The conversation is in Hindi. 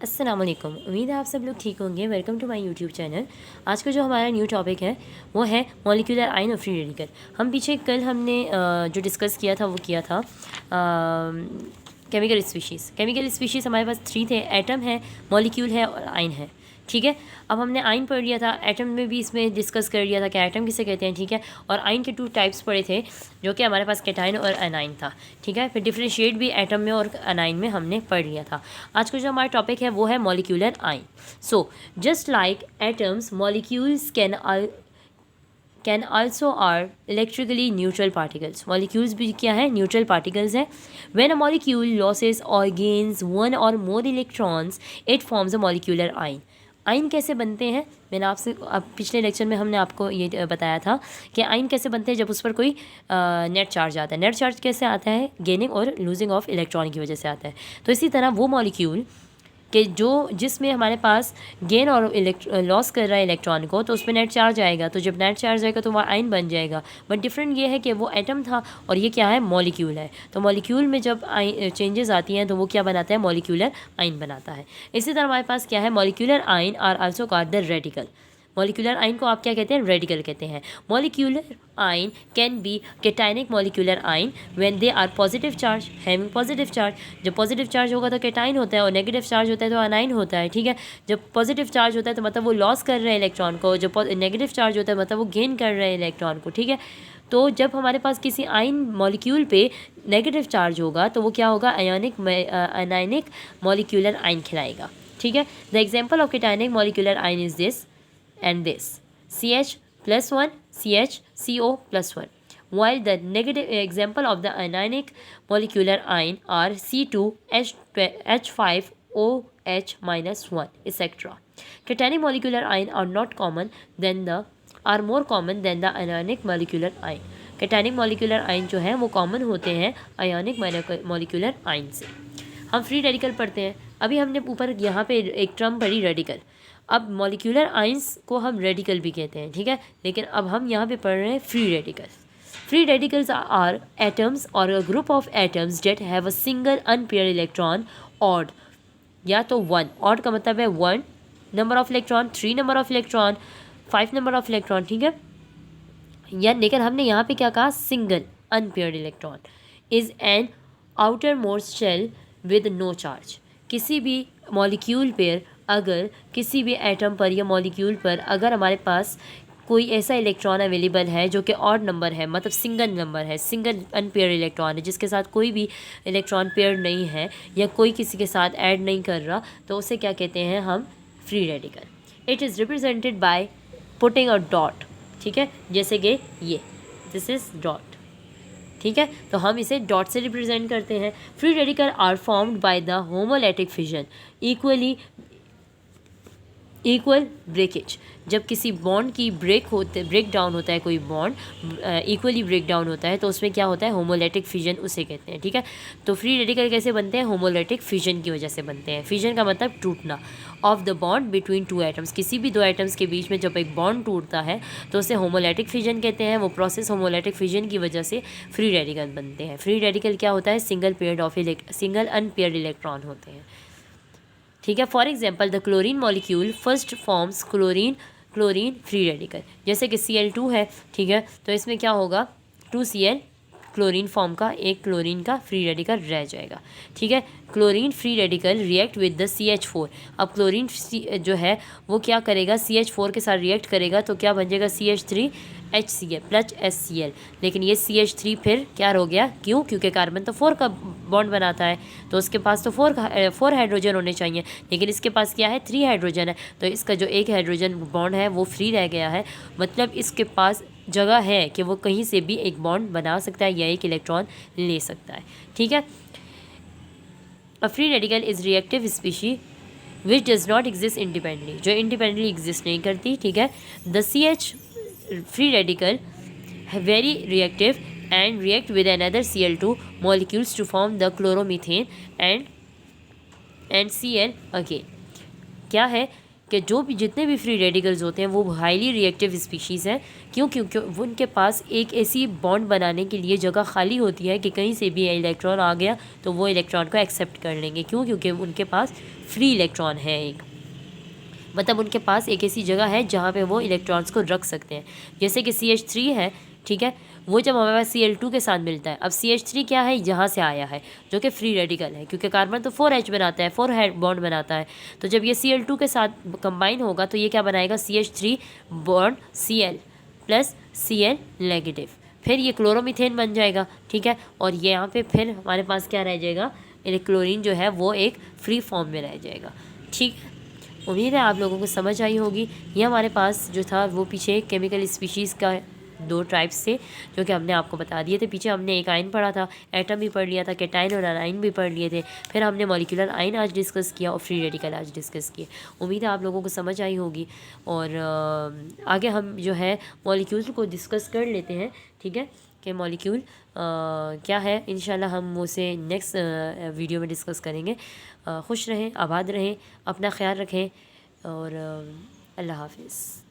अस्सलाम वालेकुम। उम्मीद है आप सब लोग ठीक होंगे। Welcome to my YouTube channel. आज का जो हमारा न्यू टॉपिक है वो है मॉलिक्यूलर आयन और फ्री रेडिकल। हम पीछे कल हमने जो डिस्कस किया था वो किया था केमिकल स्पीशीज़। केमिकल स्पीशीज़ हमारे पास 3 थे, एटम है, मॉलिक्यूल है और आयन है। ठीक है, अब हमने आयन पढ़ लिया था, एटम में भी इसमें डिस्कस कर लिया था कि एटम किसे कहते हैं। ठीक है, और आयन के 2 टाइप्स पढ़े थे जो कि हमारे पास कैटायन और एनायन था। ठीक है, फिर डिफरेंशिएट भी एटम में और एनायन में हमने पढ़ लिया था। आज का जो हमारा टॉपिक है वो है molecular ion. So just like atoms, molecules can also are electrically neutral particles. Molecules भी क्या है? न्यूट्रल पार्टिकल्स हैं। When a molecule loses or gains one or more electrons it forms a molecular ion. Ion कैसे बनते हैं? मैंने आपसे पिछले लेक्चर में हमने आपको ये बताया था कि आयन कैसे बनते हैं जब उस पर कोई नेट चार्ज आता है। नेट चार्ज कैसे आता है? गेनिंग और लूजिंग ऑफ इलेक्ट्रॉन की वजह से आता है। तो इसी तरह वो मॉलिक्यूल कि जिसमें हमारे पास गेन और लॉस कर रहा है इलेक्ट्रॉन को, तो उसमें नेट चार्ज आएगा। तो जब नेट चार्ज आएगा तो वह आयन बन जाएगा। बट डिफरेंट ये है कि वो एटम था और ये क्या है? मॉलिक्यूल है। तो मॉलिक्यूल में जब चेंजेस आती हैं तो वो क्या बनाता है? मॉलिक्यूलर आयन बनाता है। इसी तरह हमारे पास क्या है? Molecular ion are also called the radical. Molecular ion को आप क्या कहते हैं? रेडिकल कहते हैं। Molecular ion can be cationic molecular ion when they are positive charge having positive charge. जब पॉजिटिव चार्ज होगा तो कैटायन होता है और नेगेटिव चार्ज होता है तो अनायन होता है। ठीक है, जब पॉजिटिव चार्ज होता है तो मतलब वो लॉस कर रहे हैं इलेक्ट्रॉन को, जब नेगेटिव चार्ज होता है मतलब वो गेन कर रहे हैं इलेक्ट्रॉन को। ठीक है, तो जब हमारे पास किसी आयन मॉलिक्यूल पे नेगेटिव चार्ज होगा तो वो क्या होगा? अनायनिक मॉलिक्यूलर आयन खिलाएगा। ठीक है, the example of cationic molecular ion is this and this CH+1 CHCO+1, while the negative example of the anionic molecular ion are C2H5OH-1 etc. Cationic molecular ion are more common than the anionic molecular ion. Cationic molecular ion जो है वो कॉमन होते हैं आयोनिक मॉलिक्यूलर आयन से। हम फ्री रेडिकल पढ़ते हैं। अभी हमने ऊपर यहाँ पे एक टर्म पढ़ी रेडिकल। अब मॉलिक्यूलर आयंस को हम रेडिकल भी कहते हैं। ठीक है, लेकिन अब हम यहाँ पे पढ़ रहे हैं free radicals. Free radicals are atoms और a group of atoms that have a single unpair electron odd, या तो 1। ऑड का मतलब है 1 number of electron, 3 number of electron, 5 number of electron. ठीक है, या लेकिन हमने यहाँ पे क्या कहा? Single unpaired electron is an outer most shell with no charge. किसी भी मॉलिक्यूल पर, अगर किसी भी एटम पर या मॉलिक्यूल पर अगर हमारे पास कोई ऐसा इलेक्ट्रॉन अवेलेबल है जो कि ऑड नंबर है, मतलब सिंगल नंबर है, सिंगल अनपेयर इलेक्ट्रॉन है, जिसके साथ कोई भी इलेक्ट्रॉन पेयर नहीं है या कोई किसी के साथ ऐड नहीं कर रहा, तो उसे क्या कहते हैं हम? Free radical. It is represented by putting a dot. ठीक है, जैसे कि ये दिस इज़ डॉट। ठीक है, तो हम इसे डॉट से रिप्रेजेंट करते हैं। Free radical are formed by the homolytic fission equal breakage. जब किसी बॉन्ड की ब्रेक डाउन होता है, कोई बॉन्ड इक्वली ब्रेक डाउन होता है तो उसमें क्या होता है? होमोलैटिक फिजन उसे कहते हैं। ठीक है, तो फ्री रेडिकल कैसे बनते हैं? होमोलैटिक फिजन की वजह से बनते हैं। फिजन का मतलब टूटना of the bond between 2 atoms. किसी भी 2 एटम्स के बीच में जब एक बॉन्ड टूटता है तो उसे होमोलैटिक फिजन कहते हैं। वो प्रोसेस होमोलैटिक फिजन की वजह से फ्री रेडिकल बनते हैं। फ्री रेडिकल क्या होता है? सिंगल अनपेयर्ड इलेक्ट्रॉन होते हैं। ठीक है, for example the chlorine molecule first forms chlorine free radical. जैसे कि Cl2 है। ठीक है, तो इसमें क्या होगा? 2Cl क्लोरीन फॉर्म का एक क्लोरीन का फ्री रेडिकल रह जाएगा। ठीक है, chlorine free radical react with the CH4। अब क्लोरीन जो है वो क्या करेगा? CH4 के साथ रिएक्ट करेगा तो क्या बन जाएगा? CH3HCl plus HCl। लेकिन ये CH3 फिर क्या हो गया? क्यों? क्योंकि कार्बन तो 4 का बॉन्ड बनाता है, तो उसके पास तो 4 हाइड्रोजन होने चाहिए, लेकिन इसके पास क्या है? 3 हाइड्रोजन है। तो इसका जो एक हाइड्रोजन बॉन्ड है वो फ्री रह गया है। मतलब इसके पास जगह है कि वो कहीं से भी एक बॉन्ड बना सकता है या एक इलेक्ट्रॉन ले सकता है। ठीक है, a free radical is reactive species which does not exist independently, जो इंडिपेंडेंटली एग्जिस्ट नहीं करती। ठीक है, the CH free radical very reactive and react with another Cl2 molecules to form the chloromethane and Cl again। क्या है? कि जो भी जितने भी फ्री रेडिकल्स होते हैं वो हाईली रिएक्टिव स्पीशीज़ हैं। क्यों? क्योंकि उनके पास एक ऐसी बॉन्ड बनाने के लिए जगह खाली होती है कि कहीं से भी इलेक्ट्रॉन आ गया तो वो इलेक्ट्रॉन को एक्सेप्ट कर लेंगे। क्यों? क्योंकि उनके पास फ्री इलेक्ट्रॉन है एक, मतलब उनके पास एक ऐसी जगह है जहाँ पे वो इलेक्ट्रॉन्स को रख सकते हैं। जैसे कि CH3 है, ठीक है, वो जब हमारे पास Cl2 के साथ मिलता है, अब CH3 क्या है, यहाँ से आया है जो कि फ्री रेडिकल है, क्योंकि कार्बन तो 4H बनाता है, 4 हेड बॉन्ड बनाता है। तो जब ये Cl2 के साथ कंबाइन होगा तो ये क्या बनाएगा, CH3 bond Cl plus Cl negative, फिर ये क्लोरोमीथेन बन जाएगा, ठीक है। और ये यहाँ पे फिर हमारे पास क्या रह जाएगा, क्लोरीन जो है वो एक फ्री फॉर्म में रह जाएगा, ठीक है। उम्मीद है आप लोगों को समझ आई होगी। ये हमारे पास जो था वो पीछे केमिकल स्पीशीज़ का 2 टाइप्स थे जो कि हमने आपको बता दिए थे। पीछे हमने एक आयन पढ़ा था, एटम भी पढ़ लिया था, कैटाइन और अनाइन भी पढ़ लिए थे। फिर हमने मॉलिक्यूलर आयन आज डिस्कस किया और फ्री रेडिकल आज डिस्कस किए। उम्मीद है आप लोगों को समझ आई होगी। और आगे हम जो है मॉलिक्यूल्स को डिस्कस कर लेते हैं, ठीक है, कि मॉलिक्यूल क्या है। इंशाल्लाह हम उसे नेक्स्ट वीडियो में डिस्कस करेंगे। खुश रहें, आबाद रहें, अपना ख्याल रखें और अल्लाह हाफिज़।